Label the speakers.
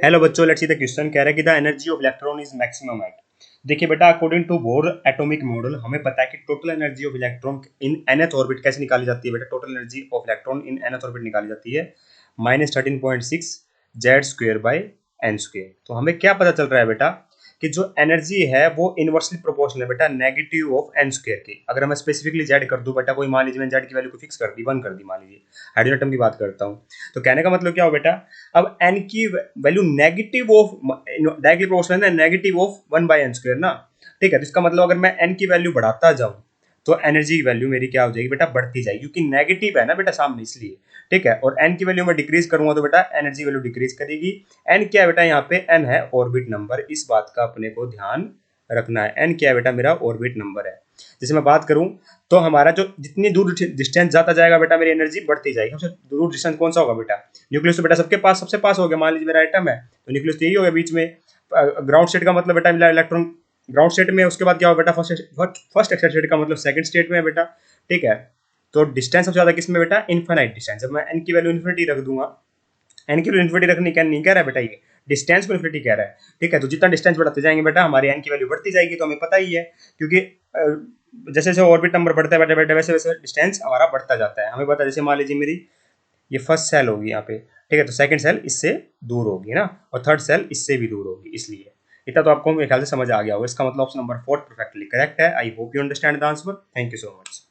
Speaker 1: Hello बच्चों, let's see the question कह रहा है कि the energy of electron is maximum at. देखिए बेटा, according to Bohr atomic model हमें पता है कि total energy of electron in nth orbit कैसे निकाली जाती है। बेटा, total energy of electron in nth orbit निकाली जाती है -13.6 Z square by N square. तो हमें क्या पता चल रहा है बेटा कि जो एनर्जी है वो इनवर्सली प्रोपोर्शनल है बेटा नेगेटिव ऑफ एन स्क्वेयर की। अगर मैं स्पेसिफिकली जेड कर दूं बेटा, कोई मान लीजिए मैंने जेड की वैल्यू को फिक्स कर दी, 1 कर दी, मान लीजिए हाइड्रोजन एटम की बात करता हूं, तो कहने का मतलब क्या हो बेटा, अब एन की value negative of directly proportional है नेगेटिव ऑफ 1/n² ना। ठीक है, तो इसका मतलब अगर मैं एन की वैल्यू बढ़ाता जाऊं तो एनर्जी की वैल्यू मेरी क्या हो जाएगी बेटा, बढ़ती जाएगी, क्योंकि नेगेटिव है ना बेटा सामने, इसलिए। ठीक है, और एन की वैल्यू में डिक्रीज करूंगा तो बेटा एनर्जी वैल्यू डिक्रीज करेगी। एन क्या है बेटा, यहाँ पे एन है ऑर्बिट नंबर, इस बात का अपने को ध्यान रखना है। एन क्या है बेटा, मेरा ऑर्बिट नंबर है। जैसे मैं बात करूं तो हमारा जो जितनी दूर डिस्टेंस जाता जाएगा बेटा मेरी एनर्जी बढ़ती जाएगी। सबसे दूर डिस्टेंस कौन सा होगा बेटा, न्यूक्लियस तो बेटा सबके पास सबसे पास हो गया। मान लीजिए मेरा एटम है तो न्यूक्लियस तो यही हो गया बीच में। ग्राउंड स्टेट का मतलब बेटा मिला इलेक्ट्रॉन ग्राउंड स्टेट में, उसके बाद क्या हो बेटा, फर्स्ट एक्साइटेड का मतलब सेकंड स्टेट में है बेटा। ठीक है, तो डिस्टेंस सबसे ज्यादा किसमें बेटा, इनफाइनाइट डिस्टेंस। जब मैं एन की वैल्यू इन्फिनिटी रख दूंगा, एन की वैल्यू इन्फिनिटी रखनी क्या नहीं कह रहा है बेटा, ये डिस्टेंस को इन्फिनिटी कह रहा है। ठीक है, तो जितना डिस्टेंस बढ़ाते जाएंगे बेटा हमारी एन की वैल्यू बढ़ती जाएगी, तो हमें पता ही है, क्योंकि जैसे जैसे ऑर्बिट नंबर बढ़ता है बेटा बेटा वैसे वैसे डिस्टेंस हमारा बढ़ता जाता है। हमें पता है, जैसे मान लीजिए मेरी ये फर्स्ट सेल होगी यहाँ पे, ठीक है, तो सेकंड सेल इससे दूर होगी ना, और थर्ड सेल इससे भी दूर होगी, इसलिए इतना तो आपको मेरे ख्याल से समझ आ गया होगा। इसका मतलब ऑप्शन नंबर 4 परफेक्टली करेक्ट है। I hope you understand the answer. Thank you so much.